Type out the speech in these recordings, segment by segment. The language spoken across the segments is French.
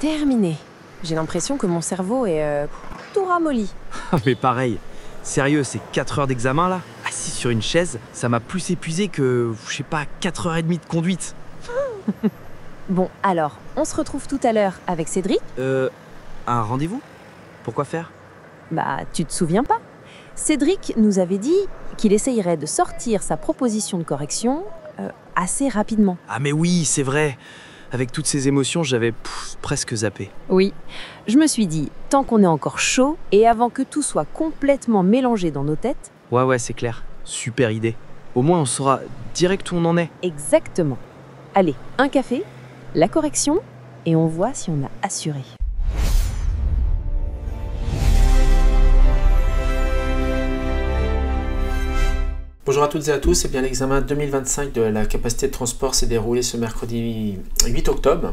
terminé. J'ai l'impression que mon cerveau est tout ramolli. Mais pareil, sérieux, ces 4 heures d'examen là, assis sur une chaise, ça m'a plus épuisé que, je sais pas, 4h30 de conduite. Bon, alors, on se retrouve tout à l'heure avec Cédric. Un rendez-vous? Pourquoi faire? Bah, tu te souviens pas? Cédric nous avait dit qu'il essayerait de sortir sa proposition de correction assez rapidement. Ah mais oui, c'est vrai. Avec toutes ces émotions, j'avais presque zappé. Oui, je me suis dit, tant qu'on est encore chaud et avant que tout soit complètement mélangé dans nos têtes... Ouais, c'est clair. Super idée. Au moins, on saura direct où on en est. Exactement. Allez, un café, la correction, et on voit si on a assuré. Bonjour à toutes et à tous, l'examen 2025 de la capacité de transport s'est déroulé ce mercredi 8 octobre.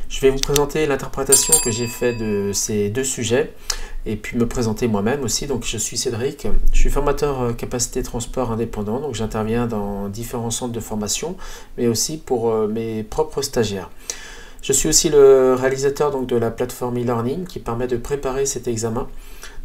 Je vais vous présenter l'interprétation que j'ai faite de ces deux sujets et puis me présenter moi-même aussi. Donc je suis Cédric, je suis formateur capacité de transport indépendant, donc j'interviens dans différents centres de formation, mais aussi pour mes propres stagiaires. Je suis aussi le réalisateur donc, de la plateforme e-learning qui permet de préparer cet examen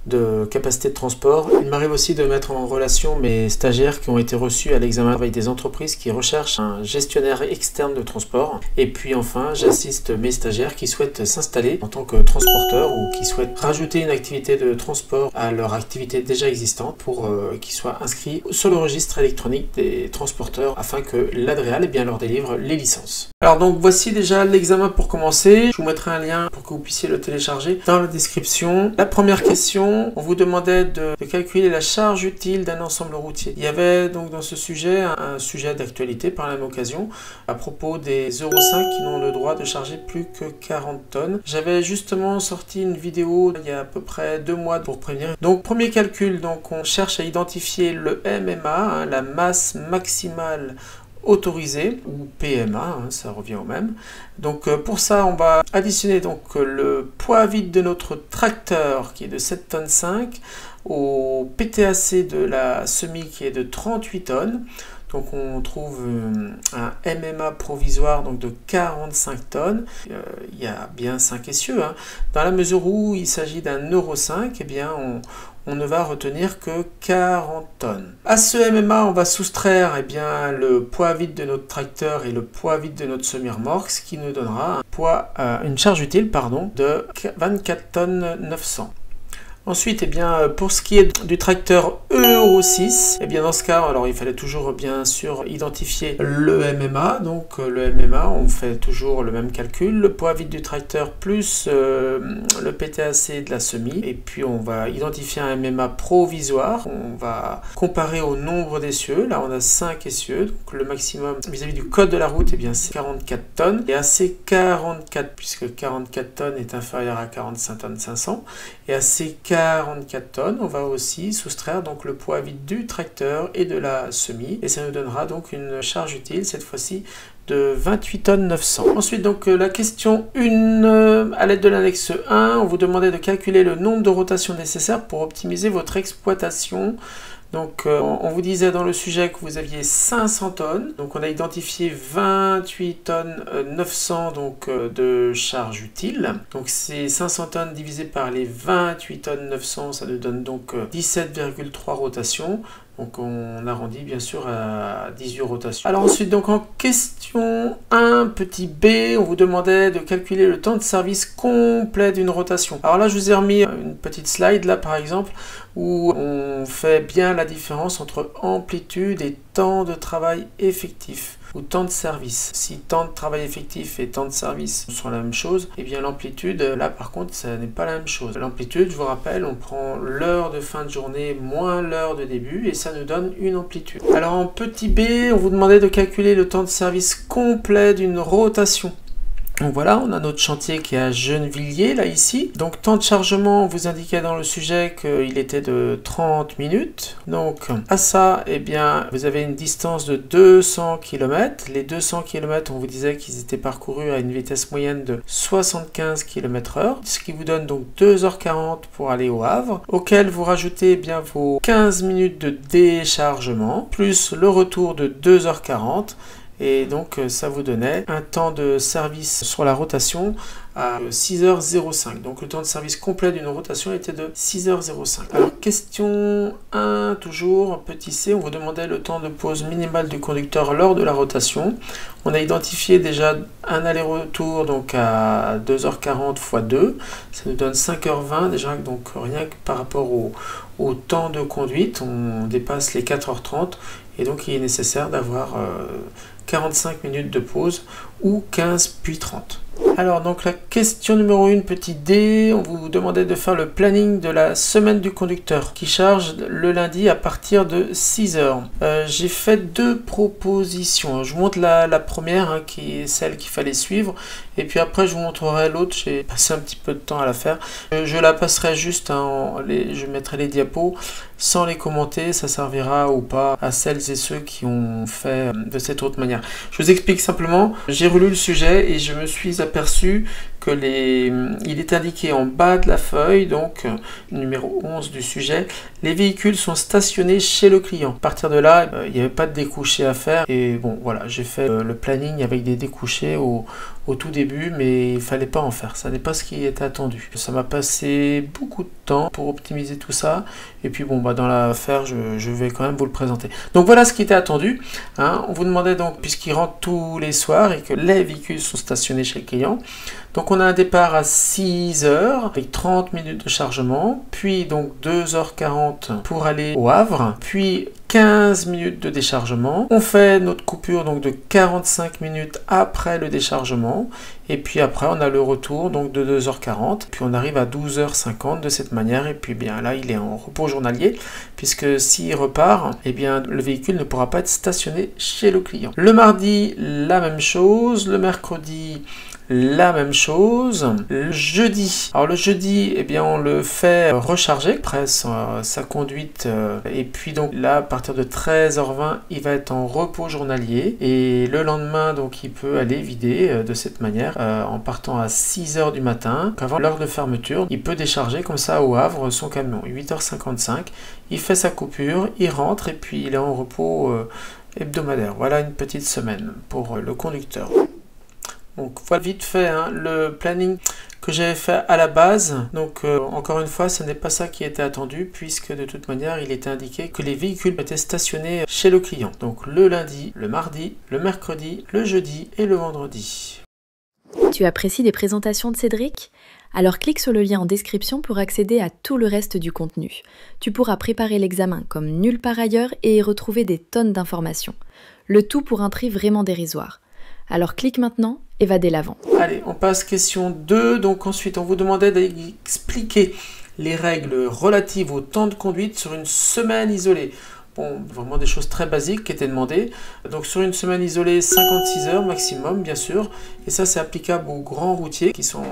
de capacité de transport. Il m'arrive aussi de mettre en relation mes stagiaires qui ont été reçus à l'examen avec des entreprises qui recherchent un gestionnaire externe de transport. Et puis enfin, j'assiste mes stagiaires qui souhaitent s'installer en tant que transporteur ou qui souhaitent rajouter une activité de transport à leur activité déjà existante pour qu'ils soient inscrits sur le registre électronique des transporteurs afin que l'Adréal leur délivre les licences. Alors donc voici déjà l'examen pour commencer. Je vous mettrai un lien pour que vous puissiez le télécharger dans la description. La première question, on vous demandait de calculer la charge utile d'un ensemble routier. Il y avait donc dans ce sujet un sujet d'actualité par la même occasion à propos des Euro 5 qui n'ont le droit de charger plus que 40 tonnes. J'avais justement sorti une vidéo il y a à peu près 2 mois pour prévenir. Donc premier calcul, donc on cherche à identifier le MMA, la masse maximale autorisé ou PMA, ça revient au même. Donc pour ça on va additionner donc le poids vide de notre tracteur qui est de 7,5 tonnes au PTAC de la semi qui est de 38 tonnes. Donc on trouve un MMA provisoire donc de 45 tonnes. Il y a bien 5 essieux. Dans la mesure où il s'agit d'un Euro 5, eh bien on ne va retenir que 40 tonnes. À ce MMA, on va soustraire le poids vide de notre tracteur et le poids vide de notre semi-remorque, ce qui nous donnera une charge utile de 24 tonnes 900. Ensuite, pour ce qui est du tracteur Euro 6, dans ce cas, alors il fallait toujours bien sûr identifier le MMA. Donc le MMA, on fait toujours le même calcul, le poids vide du tracteur plus le PTAC de la semi. Et puis on va identifier un MMA provisoire. On va comparer au nombre d'essieux. Là, on a 5 essieux. Donc le maximum vis-à-vis du code de la route, c'est 44 tonnes. Et à ces 44, puisque 44 tonnes est inférieur à 45 tonnes 500, et à ces 44 tonnes, on va aussi soustraire donc le poids vide du tracteur et de la semi, et ça nous donnera donc une charge utile, cette fois-ci de 28 tonnes 900. Ensuite, donc la question 1, à l'aide de l'annexe 1, on vous demandait de calculer le nombre de rotations nécessaires pour optimiser votre exploitation. Donc on vous disait dans le sujet que vous aviez 500 tonnes, donc on a identifié 28 tonnes 900 donc, de charge utile. Donc ces 500 tonnes divisé par les 28 tonnes 900, ça nous donne donc 17,3 rotations. Donc on arrondit bien sûr à 18 rotations. Alors ensuite, donc en question 1, petit b, on vous demandait de calculer le temps de service complet d'une rotation. Alors là, je vous ai remis une petite slide là par exemple, où on fait bien la différence entre amplitude et temps de travail effectif ou temps de service. Si temps de travail effectif et temps de service sont la même chose, et bien l'amplitude, là par contre, ça n'est pas la même chose. L'amplitude, je vous rappelle, on prend l'heure de fin de journée moins l'heure de début et ça nous donne une amplitude. Alors en petit b, on vous demandait de calculer le temps de service complet d'une rotation. Donc voilà, on a notre chantier qui est à Gennevilliers, là ici. Donc temps de chargement, on vous indiquait dans le sujet qu'il était de 30 minutes. Donc à ça, vous avez une distance de 200 km. Les 200 km, on vous disait qu'ils étaient parcourus à une vitesse moyenne de 75 km/h. Ce qui vous donne donc 2h40 pour aller au Havre, auquel vous rajoutez vos 15 minutes de déchargement, plus le retour de 2h40. Et donc ça vous donnait un temps de service sur la rotation à 6h05. Donc le temps de service complet d'une rotation était de 6h05. Alors question 1, toujours, petit c, on vous demandait le temps de pause minimal du conducteur lors de la rotation. On a identifié déjà un aller-retour donc à 2h40 x 2, ça nous donne 5h20 déjà, donc rien que par rapport au temps de conduite, on dépasse les 4h30 et donc il est nécessaire d'avoir 45 minutes de pause ou 15 puis 30. Alors donc la question numéro 1, petit D, on vous demandait de faire le planning de la semaine du conducteur qui charge le lundi à partir de 6h. J'ai fait 2 propositions. Je vous montre la première hein, qui est celle qu'il fallait suivre et puis après je vous montrerai l'autre. J'ai passé un petit peu de temps à la faire. Je la passerai juste, hein, je mettrai les diapos sans les commenter, ça servira ou pas à celles et ceux qui ont fait de cette autre manière. Je vous explique simplement, j'ai relu le sujet et je me suis aperçu que il est indiqué en bas de la feuille, donc numéro 11 du sujet, les véhicules sont stationnés chez le client. À partir de là, il n'y avait pas de découché à faire et bon voilà, j'ai fait le planning avec des découchés au tout début, mais il fallait pas en faire, ça n'est pas ce qui était attendu. Ça m'a passé beaucoup de temps pour optimiser tout ça et puis bon bah dans l'affaire je vais quand même vous le présenter. Donc voilà ce qui était attendu, hein. On vous demandait donc, puisqu'il rentre tous les soirs et que les véhicules sont stationnés chez le client, donc on a un départ à 6h avec 30 minutes de chargement, puis donc 2h40 pour aller au Havre, puis 15 minutes de déchargement. On fait notre coupure donc de 45 minutes après le déchargement et puis après on a le retour donc de 2h40 puis on arrive à 12h50 de cette manière et puis bien là il est en repos journalier puisque s'il repart et bien le véhicule ne pourra pas être stationné chez le client. Le mardi la même chose, le mercredi la même chose. Le jeudi, alors le jeudi, eh bien on le fait recharger après sa conduite et puis donc là à partir de 13h20 il va être en repos journalier et le lendemain donc il peut aller vider de cette manière en partant à 6h du matin. Avant l'heure de fermeture, il peut décharger comme ça au Havre son camion. 8h55, il fait sa coupure, il rentre et puis il est en repos hebdomadaire. Voilà une petite semaine pour le conducteur. Donc voilà vite fait hein, le planning que j'avais fait à la base. Donc encore une fois, ce n'est pas ça qui était attendu puisque de toute manière, il était indiqué que les véhicules étaient stationnés chez le client. Donc le lundi, le mardi, le mercredi, le jeudi et le vendredi. Tu apprécies les présentations de Cédric ? Alors clique sur le lien en description pour accéder à tout le reste du contenu. Tu pourras préparer l'examen comme nulle part ailleurs et y retrouver des tonnes d'informations. Le tout pour un prix vraiment dérisoire. Alors clique maintenant et va dès l'avant. Allez, on passe question 2. Donc ensuite, on vous demandait d'expliquer les règles relatives au temps de conduite sur une semaine isolée. Bon, vraiment des choses très basiques qui étaient demandées. Donc sur une semaine isolée, 56 heures maximum, bien sûr. Et ça, c'est applicable aux grands routiers qui sont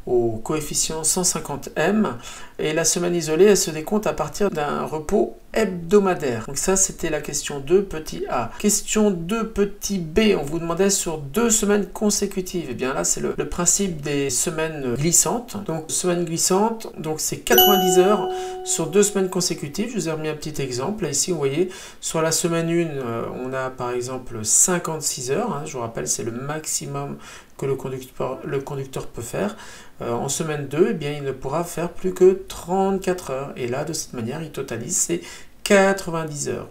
au coefficient 150M. Et la semaine isolée, elle se décompte à partir d'un repos hebdomadaire. Donc ça, c'était la question 2, petit a. Question 2, petit b, on vous demandait sur 2 semaines consécutives. Et bien là, c'est le principe des semaines glissantes. Donc, semaine glissante, donc c'est 90 heures sur 2 semaines consécutives. Je vous ai remis un petit exemple. Là, ici, vous voyez, sur la semaine 1, on a par exemple 56 heures. Hein, je vous rappelle, c'est le maximum que le conducteur peut faire. En semaine 2, eh bien, il ne pourra faire plus que 34 heures. Et là, de cette manière, il totalise ses 90 heures.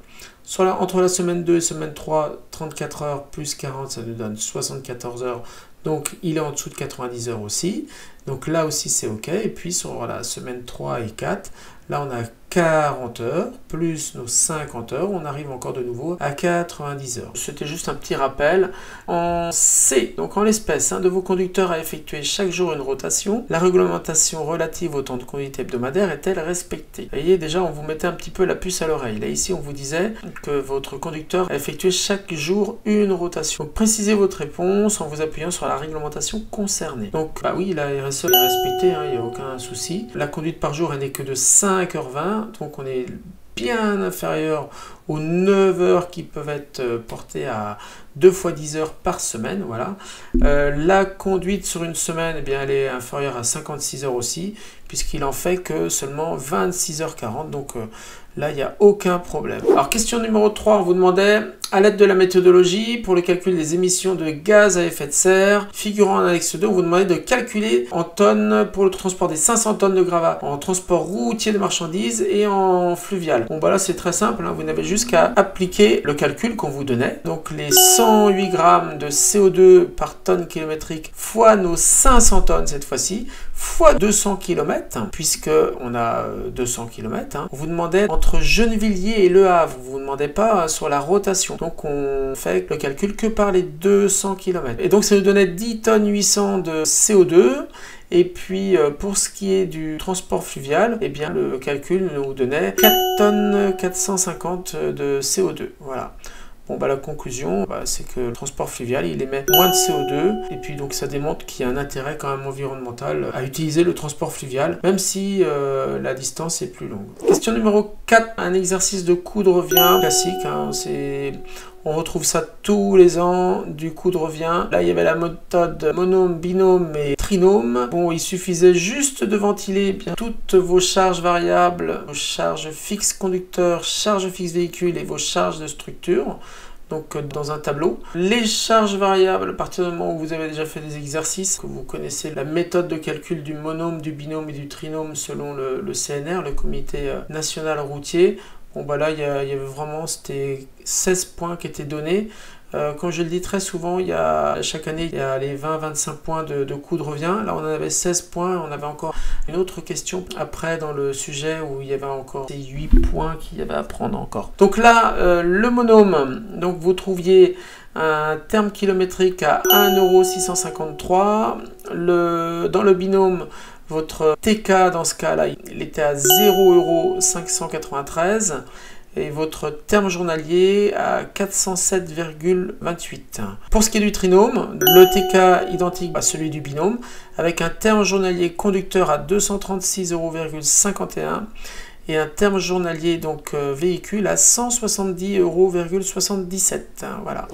Entre la semaine 2 et semaine 3, 34 heures plus 40, ça nous donne 74 heures. Donc, il est en dessous de 90 heures aussi. Donc là aussi, c'est OK. Et puis, sur la semaine 3 et 4, là, on a 40 heures, plus nos 50 heures, on arrive encore de nouveau à 90 heures. C'était juste un petit rappel. En C, donc en l'espèce, un de vos conducteurs a effectué chaque jour une rotation. La réglementation relative au temps de conduite hebdomadaire est-elle respectée? Vous voyez, déjà, on vous mettait un petit peu la puce à l'oreille. Là, ici, on vous disait que votre conducteur a effectué chaque jour une rotation. Donc, précisez votre réponse en vous appuyant sur la réglementation concernée. Donc, bah oui, la RSE est respectée, hein, il n'y a aucun souci. La conduite par jour, elle n'est que de 5h20. Donc on est bien inférieur aux 9 heures qui peuvent être portées à 2 fois 10 heures par semaine. Voilà. La conduite sur une semaine, eh bien, elle est inférieure à 56 heures aussi, puisqu'il en fait que seulement 26h40. Donc là, il n'y a aucun problème. Alors, question numéro 3, on vous demandait, à l'aide de la méthodologie pour le calcul des émissions de gaz à effet de serre, figurant en annexe 2, on vous demandait de calculer en tonnes pour le transport des 500 tonnes de gravats en transport routier de marchandises et en fluvial. Bon, bah là, c'est très simple, hein, vous n'avez juste qu'à appliquer le calcul qu'on vous donnait. Donc, les 108 grammes de CO2 par tonne kilométrique fois nos 500 tonnes cette fois-ci, fois 200 km, puisque on a 200 km. Hein. On vous demandait entre Gennevilliers et Le Havre, vous ne demandez pas sur la rotation. Donc on fait le calcul que par les 200 km. Et donc ça nous donnait 10 tonnes 800 de CO2. Et puis pour ce qui est du transport fluvial, eh bien le calcul nous donnait 4 tonnes 450 de CO2. Voilà. Bon, bah, la conclusion, c'est que le transport fluvial, il émet moins de CO2, et puis donc ça démontre qu'il y a un intérêt quand même environnemental à utiliser le transport fluvial, même si la distance est plus longue. Question numéro 4, un exercice de coup de revient classique, hein, on retrouve ça tous les ans, du coup de revient. Là, il y avait la méthode monôme, binôme et trinôme. Bon, il suffisait juste de ventiler bien toutes vos charges variables, vos charges fixes conducteurs, charges fixes véhicules et vos charges de structure. Donc dans un tableau. Les charges variables, à partir du moment où vous avez déjà fait des exercices, que vous connaissez la méthode de calcul du monôme, du binôme et du trinôme selon le CNR, le Comité national routier. Bon, bah là, il y avait vraiment, c'était 16 points qui étaient donnés. Comme je le dis très souvent, chaque année, il y a les 20-25 points de coût de revient. Là, on en avait 16 points. On avait encore une autre question après dans le sujet où il y avait encore ces 8 points qu'il y avait à prendre encore. Donc là, le monôme, donc vous trouviez un terme kilométrique à 1,653 €. Dans le binôme, votre TK dans ce cas-là, il était à 0,593 € et votre terme journalier à 407,28. Pour ce qui est du trinôme, le TK identique à celui du binôme avec un terme journalier conducteur à 236,51 € et un terme journalier donc véhicule à 170,77 €. Voilà.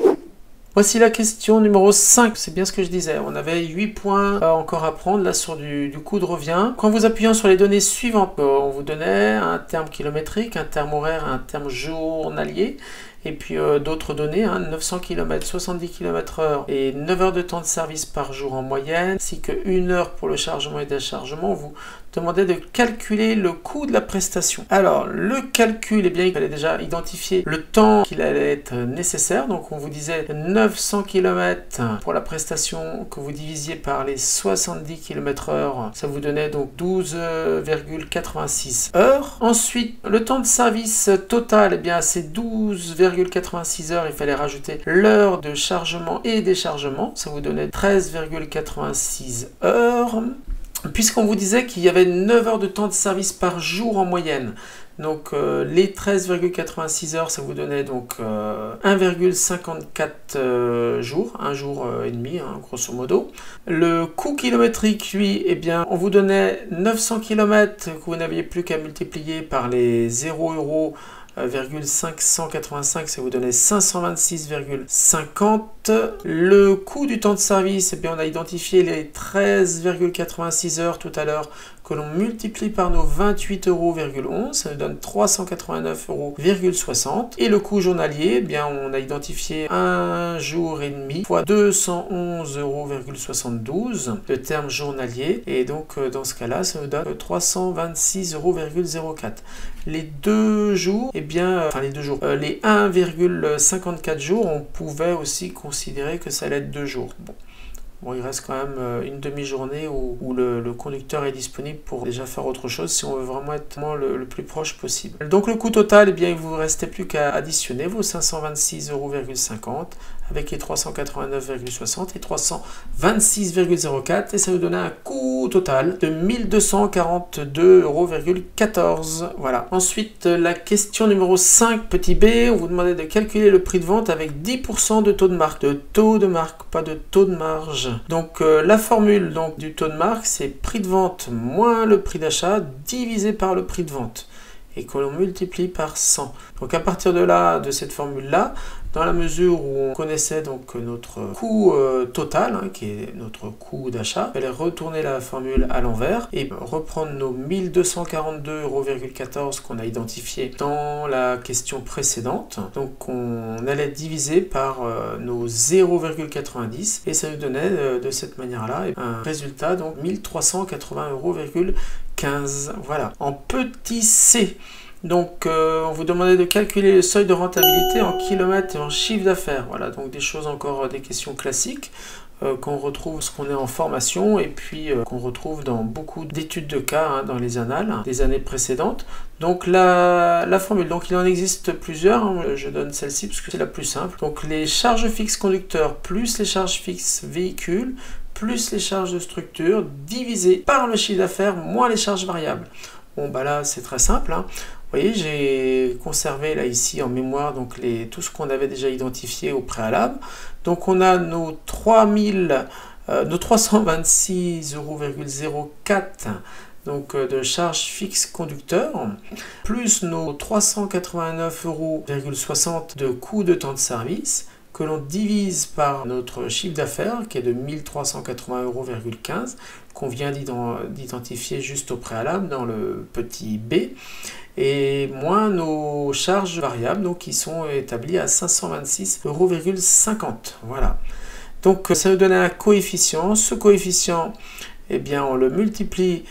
Voici la question numéro 5, c'est bien ce que je disais, on avait 8 points encore à prendre là sur du coût de revient. Quand vous appuyez sur les données suivantes, on vous donnait un terme kilométrique, un terme horaire, un terme journalier, et puis d'autres données, 900 km, 70 km/h et 9 heures de temps de service par jour en moyenne, ainsi que 1 heure pour le chargement et déchargement. On vous demandait de calculer le coût de la prestation. Alors, le calcul, eh bien, il fallait déjà identifier le temps qu'il allait être nécessaire. Donc, on vous disait 900 km pour la prestation que vous divisiez par les 70 km/h. Ça vous donnait donc 12,86 heures. Ensuite, le temps de service total, eh bien, c'est 12,86 heures. Il fallait rajouter l'heure de chargement et déchargement. Ça vous donnait 13,86 heures. Puisqu'on vous disait qu'il y avait 9 heures de temps de service par jour en moyenne. Donc les 13,86 heures, ça vous donnait donc 1,54 jours, un jour et demi, grosso modo. Le coût kilométrique, lui, eh bien, on vous donnait 900 km que vous n'aviez plus qu'à multiplier par les 0,585, ça vous donnait 526,50. Le coût du temps de service, eh bien, on a identifié les 13,86 heures tout à l'heure que l'on multiplie par nos 28,11 €, ça nous donne 389,60 €. Et le coût journalier, eh bien, on a identifié un jour et demi fois 211,72 € de terme journalier. Et donc, dans ce cas-là, ça nous donne 326,04 €. Les 2 jours, eh bien, les 1,54 jours, on pouvait aussi considérer que ça allait être 2 jours. Bon, il reste quand même une demi-journée où le conducteur est disponible pour déjà faire autre chose si on veut vraiment être le plus proche possible. Donc le coût total, eh bien, il ne vous restait plus qu'à additionner vos 526,50 € avec les 389,60 et 326,04 et ça vous donnait un coût total de 1242,14 €. Voilà. Ensuite, la question numéro 5, petit b, on vous demandait de calculer le prix de vente avec 10% de taux de marque. De taux de marque, pas de taux de marge. Donc la formule du taux de marque, c'est prix de vente moins le prix d'achat divisé par le prix de vente. et que l'on multiplie par 100. Donc à partir de là, de cette formule-là, dans la mesure où on connaissait donc notre coût total, hein, qui est notre coût d'achat, il fallait retourner la formule à l'envers et reprendre nos 1242,14 € qu'on a identifié dans la question précédente. Donc on allait diviser par nos 0,90 et ça nous donnait de cette manière-là un résultat, donc 1380,15 €. Voilà. En petit c, donc on vous demandait de calculer le seuil de rentabilité en kilomètres et en chiffre d'affaires. Voilà, donc des choses encore, des questions classiques qu'on retrouve ce qu'on est en formation et puis qu'on retrouve dans beaucoup d'études de cas, hein, dans les annales des années précédentes. Donc la formule, donc il en existe plusieurs, hein, je donne celle-ci parce que c'est la plus simple. Donc les charges fixes conducteurs plus les charges fixes véhicules plus les charges de structure divisé par le chiffre d'affaires moins les charges variables. Bon bah là c'est très simple, hein. Vous voyez, j'ai conservé là ici en mémoire donc tout ce qu'on avait déjà identifié au préalable. Donc on a nos 326,04 € donc de charges fixes conducteurs, plus nos 389,60 € de coût de temps de service, que l'on divise par notre chiffre d'affaires qui est de 1380,15 € qu'on vient d'identifier juste au préalable dans le petit b, et moins nos charges variables donc qui sont établies à 526,50 €. Voilà. Donc ça nous donne un coefficient. Ce coefficient, eh bien, on le multiplie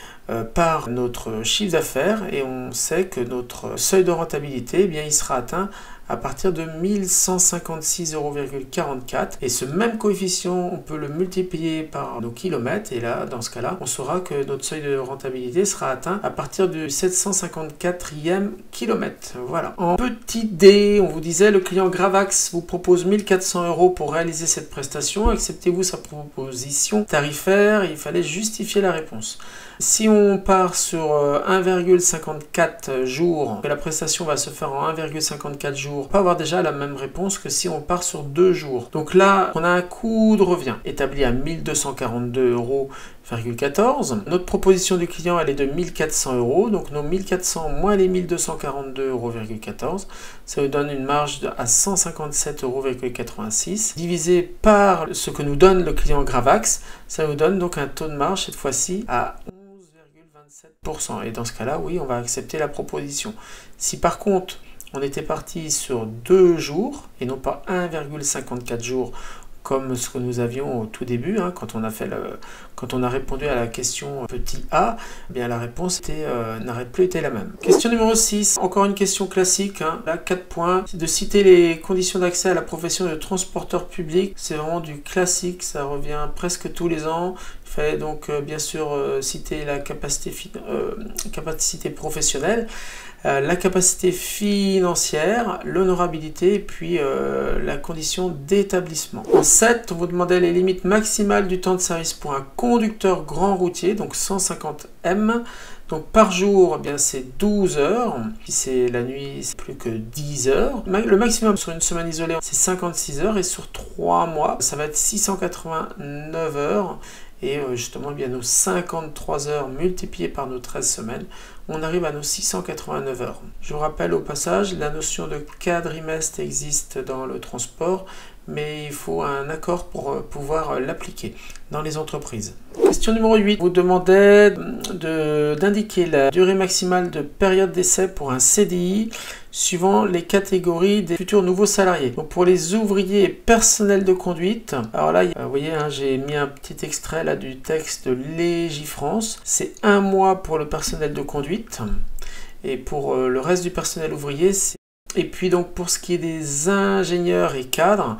par notre chiffre d'affaires et on sait que notre seuil de rentabilité, eh bien, il sera atteint à partir de 1156,44 € et ce même coefficient on peut le multiplier par nos kilomètres et là dans ce cas là on saura que notre seuil de rentabilité sera atteint à partir du 754e kilomètre. Voilà. En petit d, on vous disait le client Gravax vous propose 1400 € pour réaliser cette prestation, acceptez-vous sa proposition tarifaire? Il fallait justifier la réponse. Si on part sur 1,54 jours, que la prestation va se faire en 1,54 jours, on peut avoir déjà la même réponse que si on part sur 2 jours. Donc là, on a un coût de revient établi à 1242,14 €. Notre proposition du client, elle est de 1400 €. Donc nos 1400 moins les 1242,14 €, ça nous donne une marge à 157,86 €. Divisé par ce que nous donne le client Gravax, ça nous donne donc un taux de marge cette fois-ci à 11,27%. Et dans ce cas-là, oui, on va accepter la proposition. Si par contre, on était parti sur 2 jours et non pas 1,54 jours comme ce que nous avions au tout début, hein, quand on a répondu à la question petit a, eh bien la réponse n'aurait plus été la même. Question numéro 6, encore une question classique, hein, là 4 points, c'est de citer les conditions d'accès à la profession de transporteur public. C'est vraiment du classique, ça revient presque tous les ans. Il fallait donc bien sûr citer la capacité professionnelle, la capacité financière, l'honorabilité et puis la condition d'établissement. En 7, on vous demandait les limites maximales du temps de service pour un conducteur grand routier, donc 150 m. Donc par jour, eh bien c'est 12 heures. Si c'est la nuit, c'est plus que 10 heures. Le maximum sur une semaine isolée, c'est 56 heures. Et sur 3 mois, ça va être 689 heures. Et justement, eh bien, nos 53 heures multipliées par nos 13 semaines, on arrive à nos 689 heures. Je vous rappelle au passage, la notion de quadrimestre existe dans le transport, mais il faut un accord pour pouvoir l'appliquer dans les entreprises. Question numéro 8, vous demandez d'indiquer la durée maximale de période d'essai pour un CDI suivant les catégories des futurs nouveaux salariés. Donc pour les ouvriers et personnels de conduite, alors là, vous voyez, hein, j'ai mis un petit extrait là du texte de Légifrance. C'est 1 mois pour le personnel de conduite et pour le reste du personnel ouvrier, c'est... Et puis donc pour ce qui est des ingénieurs et cadres,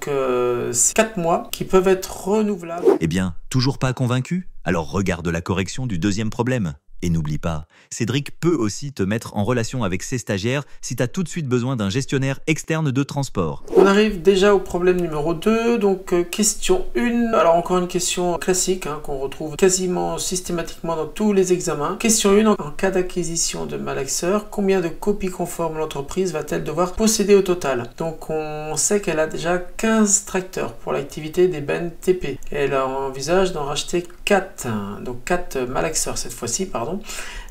c'est 4 mois qui peuvent être renouvelables. Eh bien, toujours pas convaincu? Alors regarde la correction du deuxième problème. Et n'oublie pas, Cédric peut aussi te mettre en relation avec ses stagiaires si tu as tout de suite besoin d'un gestionnaire externe de transport. On arrive déjà au problème numéro 2, donc question 1. Alors encore une question classique hein, qu'on retrouve quasiment systématiquement dans tous les examens. Question 1, en cas d'acquisition de malaxeur, combien de copies conformes l'entreprise va-t-elle devoir posséder au total? Donc on sait qu'elle a déjà 15 tracteurs pour l'activité des bennes TP. Et elle envisage d'en racheter 4, donc 4 malaxeurs cette fois-ci, pardon. pardon.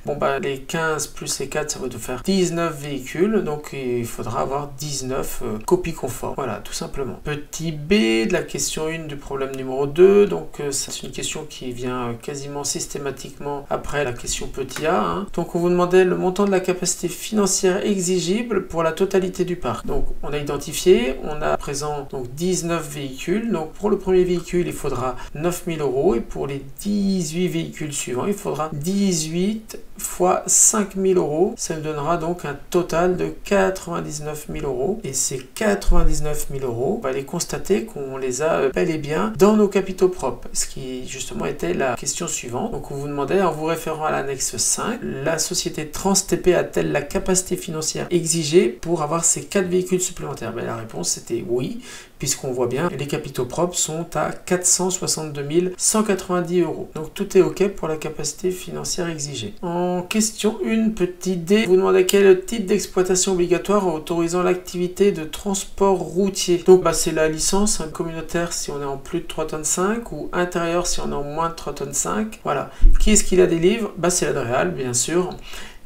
Bon, bah, les 15 plus les 4, ça va te faire 19 véhicules, donc il faudra avoir 19 copies conformes. Voilà, tout simplement. Petit B de la question 1 du problème numéro 2, donc c'est une question qui vient quasiment systématiquement après la question petit a. Hein. Donc on vous demandait le montant de la capacité financière exigible pour la totalité du parc. Donc on a identifié, on a à présent donc 19 véhicules, donc pour le premier véhicule il faudra 9 000 € et pour les 18 véhicules suivants il faudra 18 fois 5 000 €, ça nous donnera donc un total de 99 000 €. Et ces 99 000 €, on va les constater qu'on les a bel et bien dans nos capitaux propres, ce qui justement était la question suivante. Donc on vous demandait, en vous référant à l'annexe 5, la société TransTP a-t-elle la capacité financière exigée pour avoir ces 4 véhicules supplémentaires? Ben, la réponse c'était oui, puisqu'on voit bien les capitaux propres sont à 462 190 €. Donc tout est ok pour la capacité financière exigée. En question 1, petit D, vous demandez quel est le titre d'exploitation obligatoire autorisant l'activité de transport routier. Donc bah, c'est la licence communautaire si on est en plus de 3,5 tonnes ou intérieur si on est en moins de 3,5 tonnes. Voilà. Qui est-ce qui la délivre? Bah, c'est l'Adréal, bien sûr.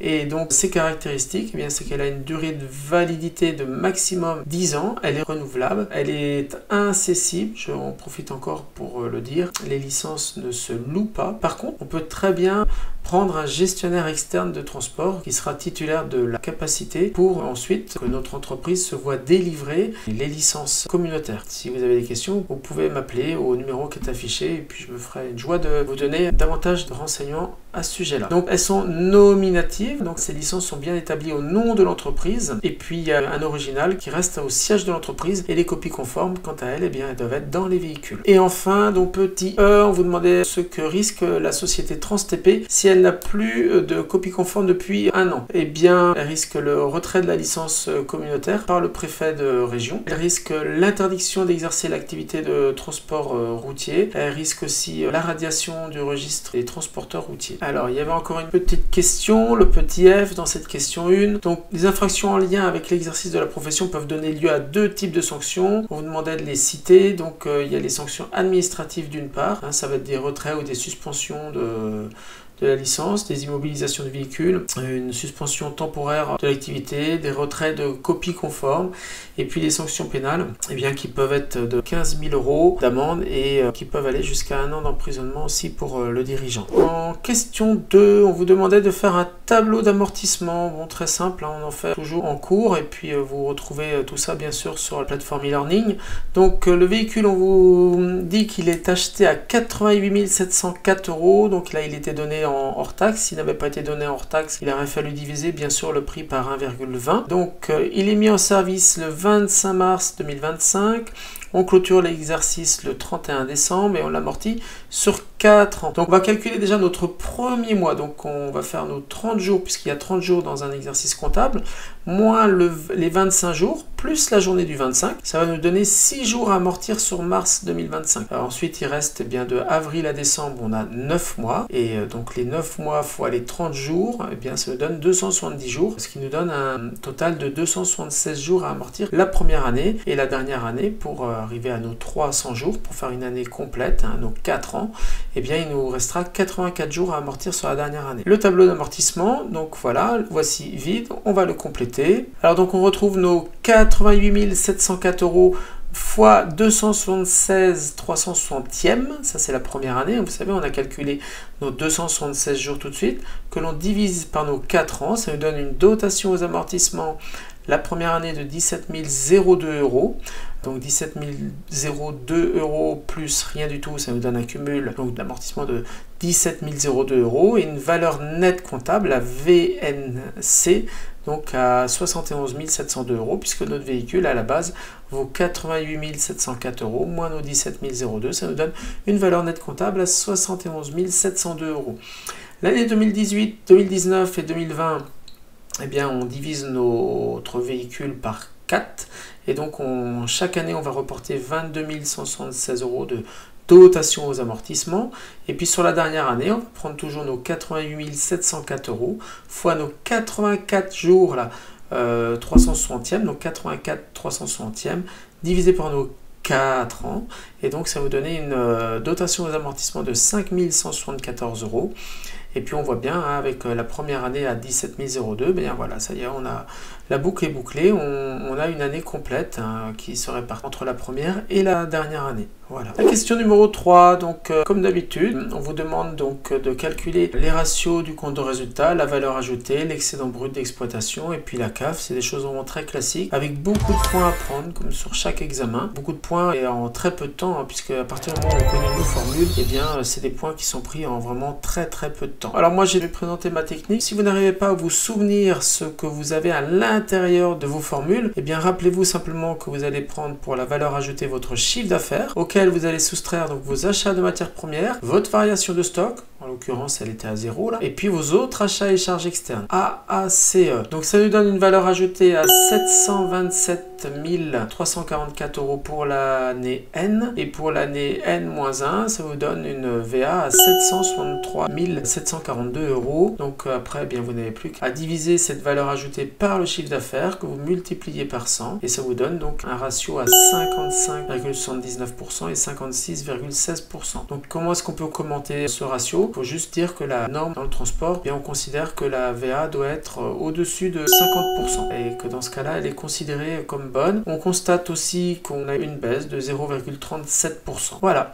Et donc ses caractéristiques, eh bien, c'est qu'elle a une durée de validité de maximum 10 ans, elle est renouvelable, elle est incessible, j'en profite encore pour le dire, les licences ne se louent pas. Par contre, on peut très bien prendre un gestionnaire externe de transport qui sera titulaire de la capacité pour ensuite que notre entreprise se voit délivrer les licences communautaires. Si vous avez des questions, vous pouvez m'appeler au numéro qui est affiché et puis je me ferai une joie de vous donner davantage de renseignements à ce sujet-là. Donc elles sont nominatives, donc ces licences sont bien établies au nom de l'entreprise et puis il y a un original qui reste au siège de l'entreprise et les copies conformes, quant à elles, eh bien, elles doivent être dans les véhicules. Et enfin, donc petit E, on vous demandait ce que risque la société TransTP si elle n'a plus de copies conformes depuis 1 an. Eh bien, elle risque le retrait de la licence communautaire par le préfet de région. Elle risque l'interdiction d'exercer l'activité de transport routier. Elle risque aussi la radiation du registre des transporteurs routiers. Alors, il y avait encore une petite question, le petit F dans cette question 1. Donc, les infractions en lien avec l'exercice de la profession peuvent donner lieu à 2 types de sanctions. On vous demandait de les citer. Donc, il y a les sanctions administratives d'une part. Hein, ça va être des retraits ou des suspensions de la licence, des immobilisations de véhicules, une suspension temporaire de l'activité, des retraits de copies conformes, et puis les sanctions pénales, eh bien, qui peuvent être de 15 000 € d'amende et qui peuvent aller jusqu'à 1 an d'emprisonnement aussi pour le dirigeant. En question 2, on vous demandait de faire un tableau d'amortissement. Bon, très simple, hein, on en fait toujours en cours, et puis vous retrouvez tout ça bien sûr sur la plateforme e-learning. Donc le véhicule, on vous dit qu'il est acheté à 88 704 €, donc là il était donné hors taxe. S'il n'avait pas été donné hors taxe, il aurait fallu diviser bien sûr le prix par 1,20. Donc il est mis en service le 25 mars 2025. On clôture l'exercice le 31 décembre et on l'amortit sur 4 ans. Donc on va calculer déjà notre premier mois. Donc on va faire nos 30 jours, puisqu'il y a 30 jours dans un exercice comptable, moins les 25 jours, plus la journée du 25. Ça va nous donner 6 jours à amortir sur mars 2025. Alors ensuite, il reste eh bien, de avril à décembre, on a 9 mois. Et donc les 9 mois fois les 30 jours, eh bien, ça nous donne 270 jours, ce qui nous donne un total de 276 jours à amortir la première année. Et la dernière année, pour arriver à nos 300 jours, pour faire une année complète, hein, nos 4 ans, eh bien, il nous restera 84 jours à amortir sur la dernière année. Le tableau d'amortissement, donc voilà, voici vide, on va le compléter. Alors donc on retrouve nos 88 704 € fois 276 360e, ça c'est la première année, vous savez on a calculé nos 276 jours tout de suite, que l'on divise par nos 4 ans, ça nous donne une dotation aux amortissements la première année de 17 002 €, donc 17 002 € plus rien du tout, ça nous donne un cumul d'amortissement de 17 002 € et une valeur nette comptable, la VNC, donc à 71 702 €, puisque notre véhicule à la base vaut 88 704 € moins nos 17 002, ça nous donne une valeur nette comptable à 71 702 €. L'année 2018, 2019 et 2020, eh bien, on divise notre véhicule par 4 et donc chaque année on va reporter 22 176 € de dotation aux amortissements. Et puis sur la dernière année, on va prendre toujours nos 88 704 € fois nos 84 jours, là, 360e, donc 84 360e, divisé par nos 4 ans. Et donc ça va vous donner une dotation aux amortissements de 5 174 €. Et puis on voit bien hein, avec la première année à 17 002, bien voilà, ça y est, on a la boucle est bouclée, on a une année complète hein, qui se répart entre la première et la dernière année. Voilà. La question numéro 3, donc comme d'habitude, on vous demande donc de calculer les ratios du compte de résultat, la valeur ajoutée, l'excédent brut d'exploitation et puis la CAF. C'est des choses vraiment très classiques avec beaucoup de points à prendre comme sur chaque examen. Beaucoup de points et en très peu de temps hein, puisque à partir du moment où on connaît nos formules, et bien c'est des points qui sont pris en vraiment très peu de temps. Alors moi j'ai présenté ma technique. Si vous n'arrivez pas à vous souvenir ce que vous avez à l'intérieur de vos formules, et bien rappelez-vous simplement que vous allez prendre pour la valeur ajoutée votre chiffre d'affaires auquel vous allez soustraire donc vos achats de matières premières, votre variation de stock, en l'occurrence elle était à 0 là, et puis vos autres achats et charges externes, AACE. Donc ça nous donne une valeur ajoutée à 727 344 € pour l'année N, et pour l'année N-1, ça vous donne une VA à 763 742 €. Donc après, eh bien vous n'avez plus qu'à diviser cette valeur ajoutée par le chiffre d'affaires que vous multipliez par 100, et ça vous donne donc un ratio à 55,79% et 56,16%. Donc comment est-ce qu'on peut commenter ce ratio? Il faut juste dire que la norme dans le transport, eh bien, on considère que la VA doit être au-dessus de 50% et que dans ce cas-là, elle est considérée comme bonne. On constate aussi qu'on a une baisse de 0,37%. Voilà.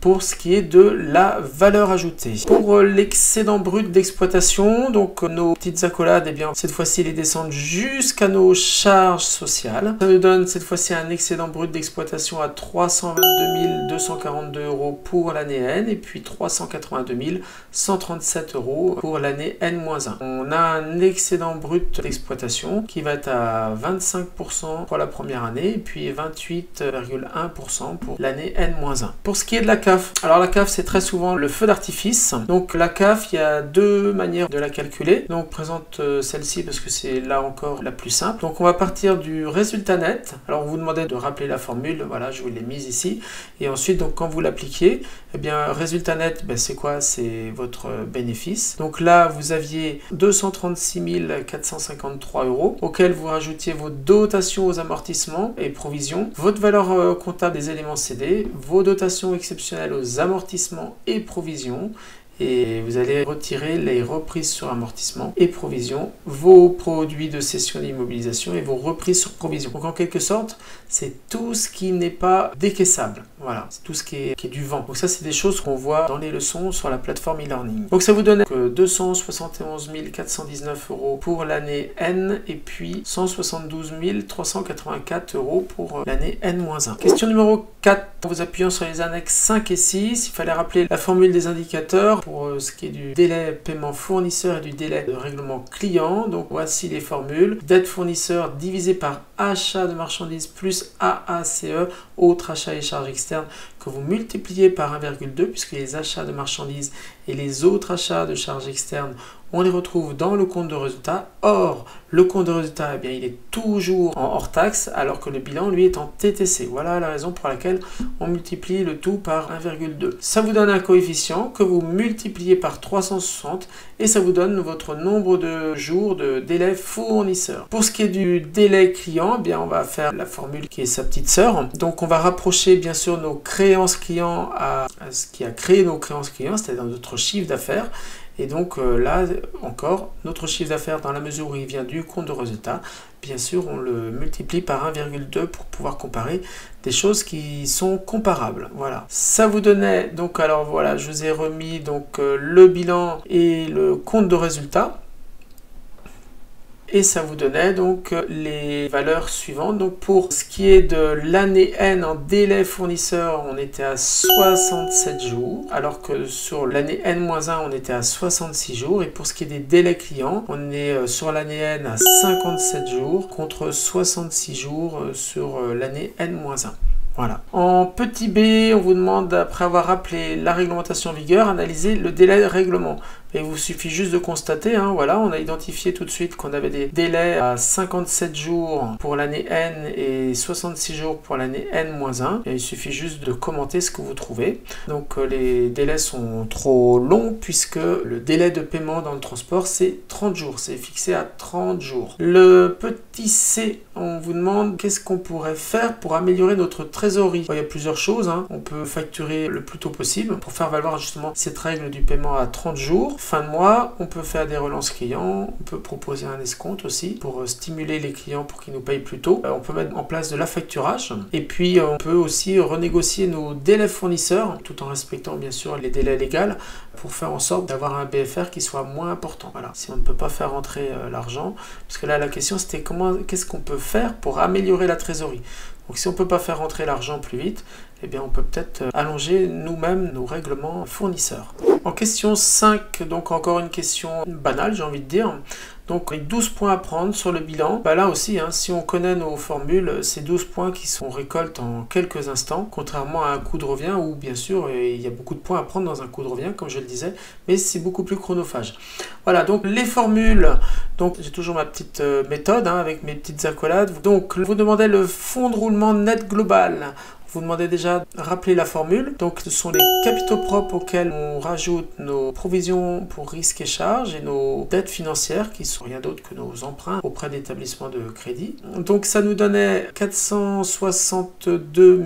Pour ce qui est de la valeur ajoutée. Pour l'excédent brut d'exploitation, donc nos petites accolades, eh bien cette fois-ci les descendent jusqu'à nos charges sociales. Ça nous donne cette fois-ci un excédent brut d'exploitation à 322 242 € pour l'année N et puis 382 137 € pour l'année N-1. On a un excédent brut d'exploitation qui va être à 25% pour la première année et puis 28,1% pour l'année N-1. Pour ce qui est de la CAF, alors la CAF c'est très souvent le feu d'artifice. Donc la CAF, il y a deux manières de la calculer. Donc je présente celle-ci parce que c'est là encore la plus simple. Donc on va partir du résultat net. Alors on vous demandait de rappeler la formule, voilà, je vous l'ai mise ici. Et ensuite donc quand vous l'appliquez, eh bien résultat net, ben, c'est quoi? C'est votre bénéfice. Donc là vous aviez 236 453 € auquel vous rajoutiez vos dotations aux amortissements et provisions, votre valeur comptable des éléments cédés, vos dotations exceptionnelles aux amortissements et provisions, et vous allez retirer les reprises sur amortissement et provisions, vos produits de cession d'immobilisation et vos reprises sur provision. Donc en quelque sorte, c'est tout ce qui n'est pas décaissable. Voilà, c'est tout ce qui est du vent. Donc ça, c'est des choses qu'on voit dans les leçons sur la plateforme e-learning. Donc ça vous donne que 271 419 € pour l'année N et puis 172 384 € pour l'année N-1. Question numéro 4. En vous appuyant sur les annexes 5 et 6, il fallait rappeler la formule des indicateurs pour ce qui est du délai paiement fournisseur et du délai de règlement client. Donc voici les formules. Dette fournisseur divisé par achat de marchandises plus AACE, autres achats et charges externes, que vous multipliez par 1,2 puisque les achats de marchandises et les autres achats de charges externes, on les retrouve dans le compte de résultat. Or, le compte de résultat, eh bien, il est toujours en hors taxe alors que le bilan, lui, est en TTC. Voilà la raison pour laquelle on multiplie le tout par 1,2. Ça vous donne un coefficient que vous multipliez par 360 et ça vous donne votre nombre de jours de délai fournisseur. Pour ce qui est du délai client, eh bien, on va faire la formule qui est sa petite sœur. Donc, on va rapprocher bien sûr nos créances clients à ce qui a créé nos créances clients, c'est-à-dire notre chiffre d'affaires. Et donc là encore, notre chiffre d'affaires dans la mesure où il vient du compte de résultat, bien sûr on le multiplie par 1,2 pour pouvoir comparer des choses qui sont comparables. Voilà. Ça vous donnait donc, alors voilà, je vous ai remis donc le bilan et le compte de résultat. Et ça vous donnait donc les valeurs suivantes. Donc pour ce qui est de l'année N en délai fournisseur, on était à 67 jours, alors que sur l'année N-1, on était à 66 jours. Et pour ce qui est des délais clients, on est sur l'année N à 57 jours contre 66 jours sur l'année N-1. Voilà. En petit b, on vous demande, après avoir rappelé la réglementation en vigueur, analyser le délai de règlement. Et il vous suffit juste de constater, hein, voilà, on a identifié tout de suite qu'on avait des délais à 57 jours pour l'année N et 66 jours pour l'année N-1. Et il suffit juste de commenter ce que vous trouvez. Donc les délais sont trop longs puisque le délai de paiement dans le transport c'est 30 jours, c'est fixé à 30 jours. Le petit c, on vous demande qu'est-ce qu'on pourrait faire pour améliorer notre trésorerie. Il y a plusieurs choses, hein. On peut facturer le plus tôt possible pour faire valoir justement cette règle du paiement à 30 jours. Fin de mois, on peut faire des relances clients, on peut proposer un escompte aussi pour stimuler les clients pour qu'ils nous payent plus tôt. On peut mettre en place de l'affacturage et puis on peut aussi renégocier nos délais fournisseurs tout en respectant bien sûr les délais légaux pour faire en sorte d'avoir un BFR qui soit moins important. Voilà. Si on ne peut pas faire rentrer l'argent, parce que là la question c'était qu'est-ce qu'on peut faire pour améliorer la trésorerie. Donc si on ne peut pas faire rentrer l'argent plus vite, eh bien on peut peut-être allonger nous-mêmes nos règlements fournisseurs. En question 5, donc encore une question banale, j'ai envie de dire. Donc les 12 points à prendre sur le bilan, là aussi, si on connaît nos formules, c'est 12 points qui sont récoltent en quelques instants, contrairement à un coup de revient où bien sûr il y a beaucoup de points à prendre dans un coup de revient, comme je le disais, mais c'est beaucoup plus chronophage. Voilà, donc les formules, donc j'ai toujours ma petite méthode avec mes petites accolades. Donc vous demandez le fonds de roulement net global. Vous demandez déjà de rappeler la formule. Donc ce sont les capitaux propres auxquels on rajoute nos provisions pour risques et charges et nos dettes financières qui sont rien d'autre que nos emprunts auprès d'établissements de crédit. Donc ça nous donnait 462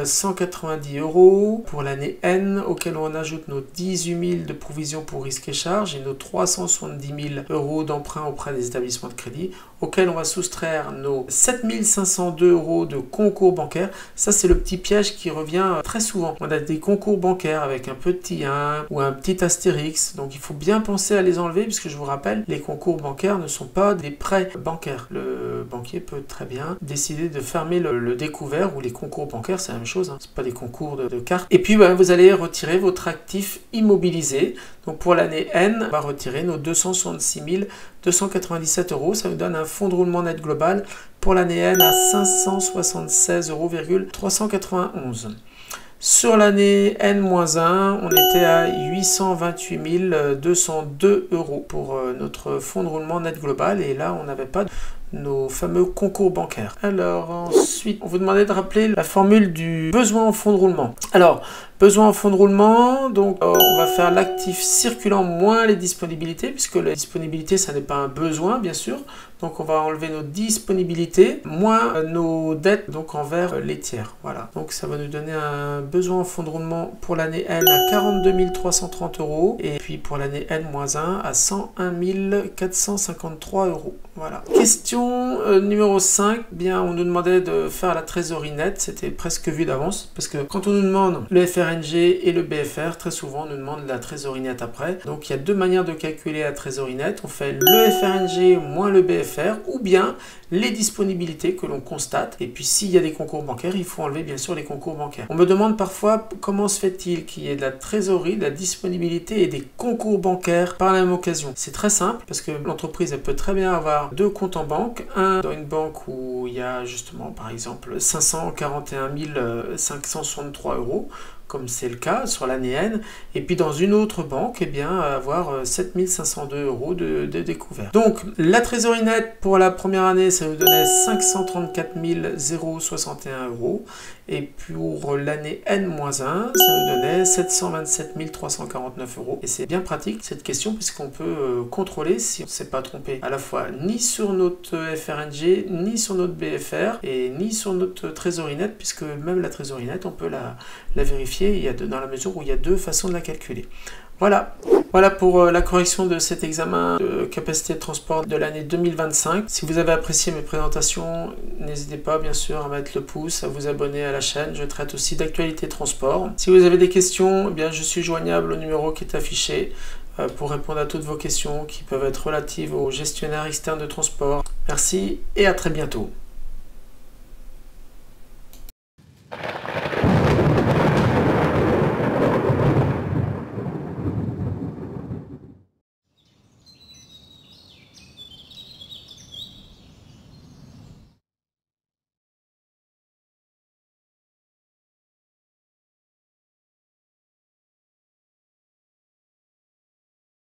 190 € pour l'année N auquel on ajoute nos 18 000 de provisions pour risques et charges et nos 370 000 € d'emprunts auprès des établissements de crédit auxquels on va soustraire nos 7 502 € de concours bancaires. Ça c'est le petit piège qui revient très souvent. On a des concours bancaires avec un petit 1 ou un petit astérix, donc il faut bien penser à les enlever puisque je vous rappelle, les concours bancaires ne sont pas des prêts bancaires. Le banquier peut très bien décider de fermer le découvert ou les concours bancaires, c'est la même chose, c'est pas des concours de cartes. Et puis vous allez retirer votre actif immobilisé. Donc pour l'année N, on va retirer nos 266 297 €, ça nous donne un fonds de roulement net global pour l'année N à 576,391 €. Sur l'année N-1, on était à 828 202 € pour notre fonds de roulement net global et là on n'avait pas nos fameux concours bancaires. Alors ensuite, on vous demandait de rappeler la formule du besoin en fonds de roulement. Alors, besoin en fonds de roulement, donc on va faire l'actif circulant moins les disponibilités, puisque la disponibilité, ça n'est pas un besoin, bien sûr. Donc on va enlever nos disponibilités, moins nos dettes, donc envers les tiers. Voilà. Donc ça va nous donner un besoin en fonds de roulement pour l'année N à 42 330 € et puis pour l'année N-1 à 101 453 €. Voilà. Question numéro 5, on nous demandait de faire la trésorerie nette, c'était presque vu d'avance, parce que quand on nous demande le FRNG et le BFR, très souvent on nous demande la trésorerie nette après. Donc il y a deux manières de calculer la trésorerie nette, on fait le FRNG moins le BFR, ou bien les disponibilités que l'on constate, et puis s'il y a des concours bancaires, il faut enlever bien sûr les concours bancaires. On me demande parfois comment se fait-il qu'il y ait de la trésorerie, de la disponibilité et des concours bancaires par la même occasion. C'est très simple, parce que l'entreprise elle peut très bien avoir deux comptes en banque, un dans une banque où il y a justement par exemple 541 563 €, comme c'est le cas sur l'année N, et puis dans une autre banque, avoir 7 502 € de découvert. Donc la trésorerie nette pour la première année, ça nous donnait 534 061 €, et pour l'année N-1, ça nous donnait 727 349 €. Et c'est bien pratique cette question, puisqu'on peut contrôler si on ne s'est pas trompé à la fois ni sur notre FRNG, ni sur notre BFR, et ni sur notre trésorerie nette, puisque même la trésorerie nette, on peut la vérifier dans la mesure où il y a deux façons de la calculer. Voilà pour la correction de cet examen de capacité de transport de l'année 2025. Si vous avez apprécié mes présentations, n'hésitez pas bien sûr à mettre le pouce, à vous abonner à la chaîne. Je traite aussi d'actualité transport. Si vous avez des questions, je suis joignable au numéro qui est affiché pour répondre à toutes vos questions qui peuvent être relatives aux gestionnaires externes de transport. Merci et à très bientôt.